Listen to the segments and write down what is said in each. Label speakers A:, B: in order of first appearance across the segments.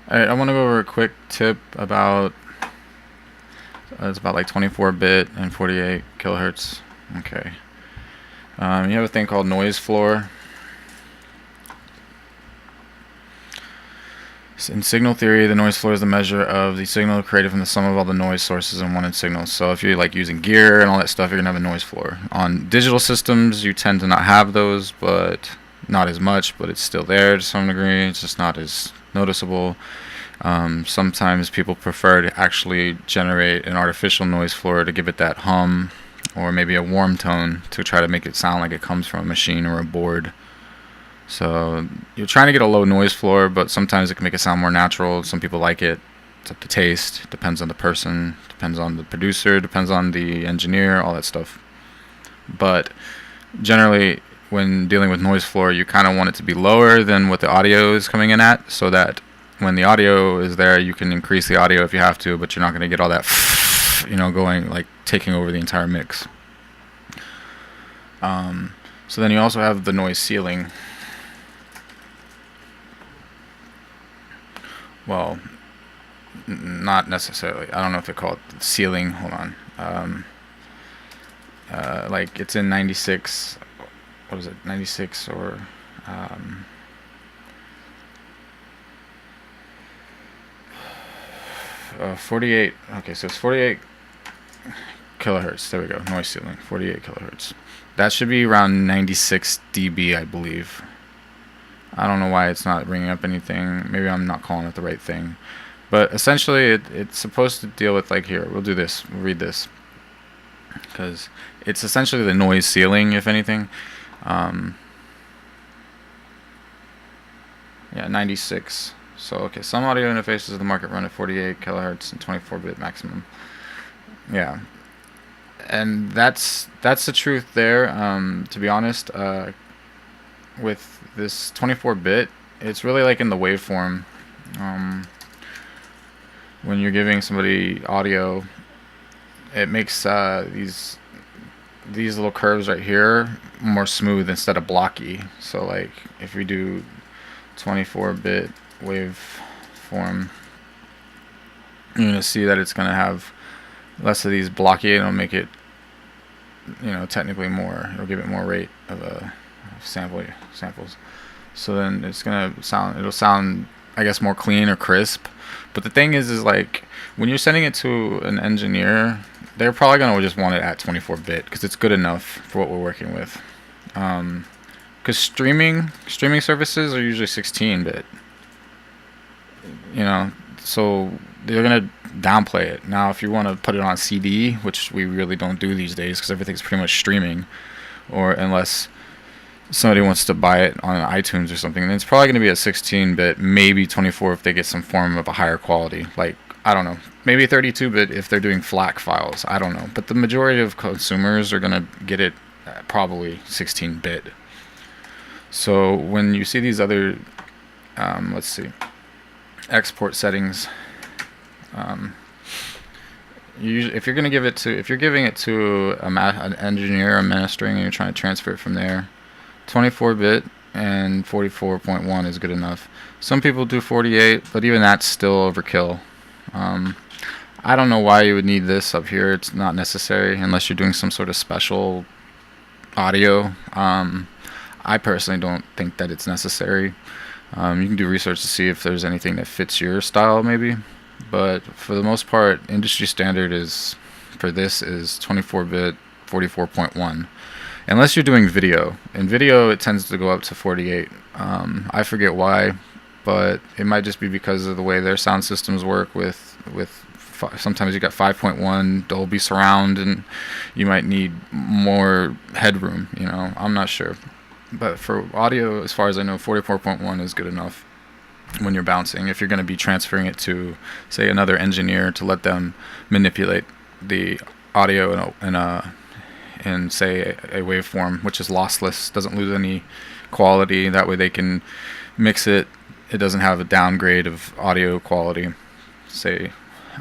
A: All right, I want to go over a quick tip about it's about like 24-bit and 48 kilohertz. Okay. You have a thing called noise floor. In signal theory, the noise floor is the measure of the signal created from the sum of all the noise sources in one signal. So if you're like using gear and all that stuff, you're gonna have a noise floor. On digital systems, you tend to not have those, but not as much, but it's still there to some degree. It's just not as noticeable. Sometimes people prefer to actually generate an artificial noise floor to give it that hum, or maybe a warm tone to try to make it sound like it comes from a machine or a board. So you're trying to get a low noise floor, but sometimes it can make it sound more natural. Some people like it. It's up to taste. Depends on the person. Depends on the producer. Depends on the engineer. All that stuff. But generally, when dealing with noise floor, you kind of want it to be lower than what the audio is coming in at, so that when the audio is there, you can increase the audio if you have to, but you're not going to get all that, going, like taking over the entire mix. So then you also have the noise ceiling. Well, not necessarily. I don't know if they call it ceiling. Hold on. Like it's in 96. What is it? 96 or 48. Okay, so it's 48 kilohertz. There we go. Noise ceiling. 48 kilohertz. That should be around 96 dB, I believe. I don't know why it's not bringing up anything. Maybe I'm not calling it the right thing. But essentially, it's supposed to deal with, like, here, we'll do this. We'll read this. Because it's essentially the noise ceiling, if anything. Yeah, 96. So, okay, some audio interfaces of the market run at 48 kilohertz and 24-bit maximum. Yeah. And that's the truth there. To be honest, with this 24-bit, it's really like in the waveform. When you're giving somebody audio, it makes these little curves right here more smooth instead of blocky. So like if we do 24-bit waveform, you're gonna see that it's gonna have less of these blocky, and it'll make it, technically more. It'll give it more rate of samples. So then it'll sound, I guess, more clean or crisp. But the thing is like when you're sending it to an engineer, they're probably gonna just want it at 24-bit because it's good enough for what we're working with. Because streaming services are usually 16-bit. So they're gonna downplay it. Now, if you want to put it on CD, which we really don't do these days because everything's pretty much streaming, or unless somebody wants to buy it on iTunes or something, then it's probably going to be at 16-bit, maybe 24 if they get some form of a higher quality. Like, I don't know, maybe 32-bit if they're doing FLAC files. I don't know. But the majority of consumers are going to get it at probably 16-bit. So when you see these other, let's see, export settings, if you're giving it to an engineer or mastering, and you're trying to transfer it from there, 24-bit and 44.1 is good enough. Some people do 48, but even that's still overkill. I don't know why you would need this up here. It's not necessary unless you're doing some sort of special audio. I personally don't think that it's necessary. You can do research to see if there's anything that fits your style, maybe. But for the most part, industry standard for this is 24-bit, 44.1. Unless you're doing video. In video, it tends to go up to 48. I forget why, but it might just be because of the way their sound systems work with sometimes you got 5.1 Dolby surround, and you might need more headroom, I'm not sure. But for audio, as far as I know, 44.1 is good enough when you're bouncing. If you're going to be transferring it to, say, another engineer to let them manipulate the audio in say a waveform which is lossless, doesn't lose any quality, that way they can mix it. It doesn't have a downgrade of audio quality, say,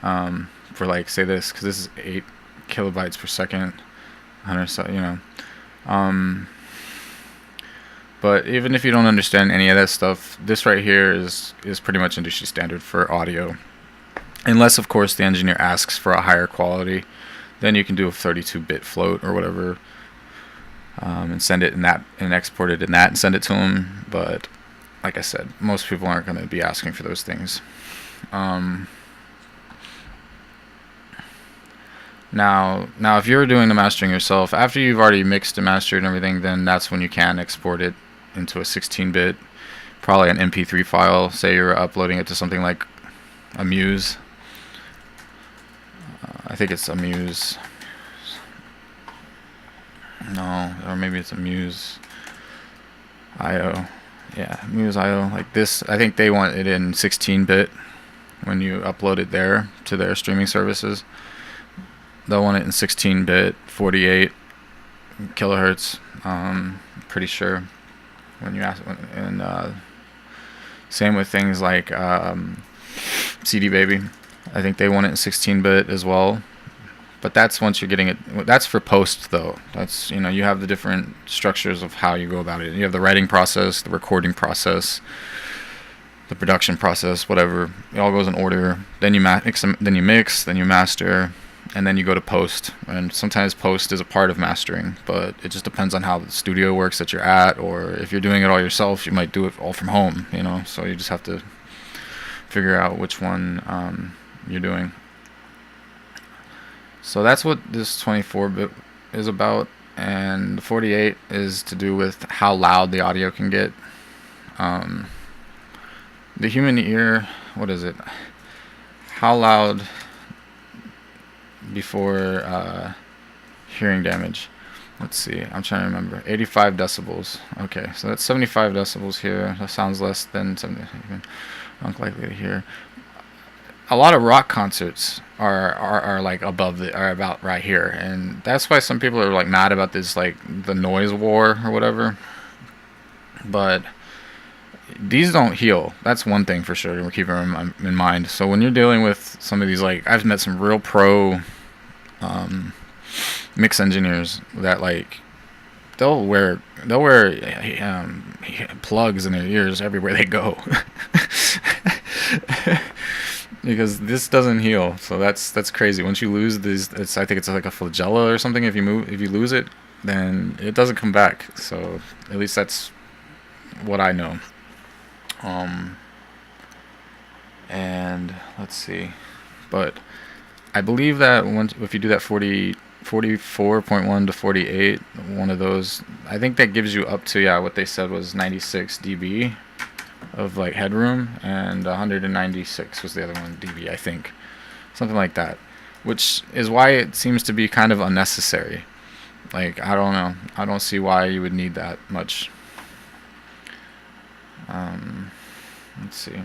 A: for like, say this, because this is 8 kilobytes per second, 100, But even if you don't understand any of that stuff, this right here is pretty much industry standard for audio. Unless, of course, the engineer asks for a higher quality, then you can do a 32-bit float or whatever, and send it in that, and export it in that and send it to them. But like I said, most people aren't going to be asking for those things. Now, if you're doing the mastering yourself, after you've already mixed and mastered and everything, then that's when you can export it into a 16-bit, probably an MP3 file. Say you're uploading it to something like a Muse. I think it's a Muse. No, or maybe it's a Muse IO. Yeah, Muse IO. Like this, I think they want it in 16-bit when you upload it there to their streaming services. They'll want it in 16-bit, 48 kilohertz. Pretty sure. When you ask, and same with things like CD Baby. I think they want it in 16-bit as well. But that's once you're getting it. That's for post though. That's, you have the different structures of how you go about it. You have the writing process, the recording process, the production process, whatever. It all goes in order. Then you mix, then you master, and then you go to post. And sometimes post is a part of mastering, but it just depends on how the studio works that you're at, or if you're doing it all yourself, you might do it all from home. So you just have to figure out which one you're doing. So that's what this 24-bit is about, and the 48 is to do with how loud the audio can get. The human ear, what is it? How loud before hearing damage? Let's see, I'm trying to remember. 85 decibels. Okay, so that's 75 decibels here. That sounds less than 70. Unlikely to hear. A lot of rock concerts are like are about right here, and that's why some people are like mad about this, like the noise war or whatever. But these don't heal. That's one thing for sure. We're keeping in mind. So when you're dealing with some of these, like I've met some real pro mix engineers that like they'll wear plugs in their ears everywhere they go. Because this doesn't heal, so that's crazy. Once you lose these, I think it's like a flagella or something. If you lose it, then it doesn't come back. So at least that's what I know. And let's see, but I believe that if you do that 44.1 to 48, one of those, I think that gives you up to what they said was 96 dB. Of like headroom, and 196 was the other one, dB, I think, something like that, which is why it seems to be kind of unnecessary. Like, I don't know, I don't see why you would need that much. Let's see.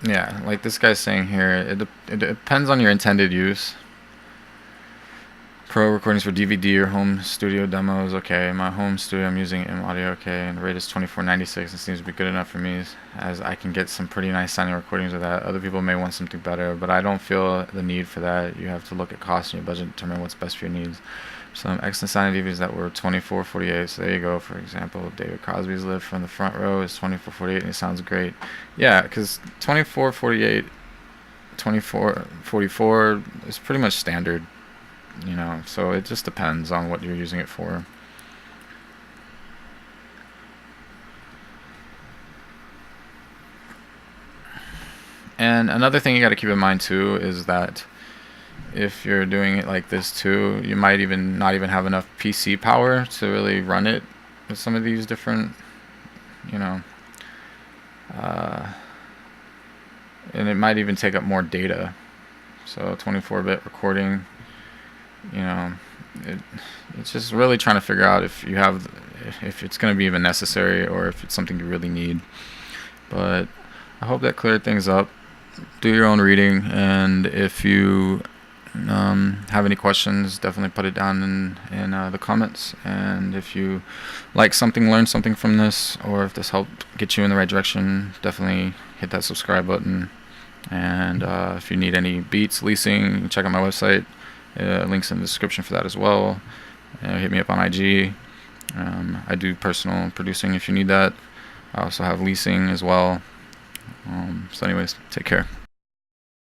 A: Yeah, like this guy's saying here, it depends on your intended use. Pro recordings for DVD or home studio demos, okay. My home studio, I'm using M audio, okay, and the rate is 2496. It seems to be good enough for me, as I can get some pretty nice sounding recordings of that. Other people may want something better, but I don't feel the need for that. You have to look at cost and your budget to determine what's best for your needs. Some excellent sounding DVDs that were 2448. So there you go. For example, David Crosby's Live from the Front Row is 2448, and it sounds great. Yeah, because 2448, 2444 is pretty much standard, so it just depends on what you're using it for. And another thing you got to keep in mind too is that if you're doing it like this too, you might not even have enough PC power to really run it with some of these different, and it might even take up more data. So 24-bit recording, it's just really trying to figure out if it's going to be even necessary, or if it's something you really need. But I hope that cleared things up. Do your own reading, and if you have any questions, definitely put it down in the comments. And if you like something, learn something from this, or if this helped get you in the right direction, definitely hit that subscribe button. And if you need any beats, leasing, check out my website. Links in the description for that as well. Hit me up on IG. I do personal producing if you need that. I also have leasing as well. So anyways, take care.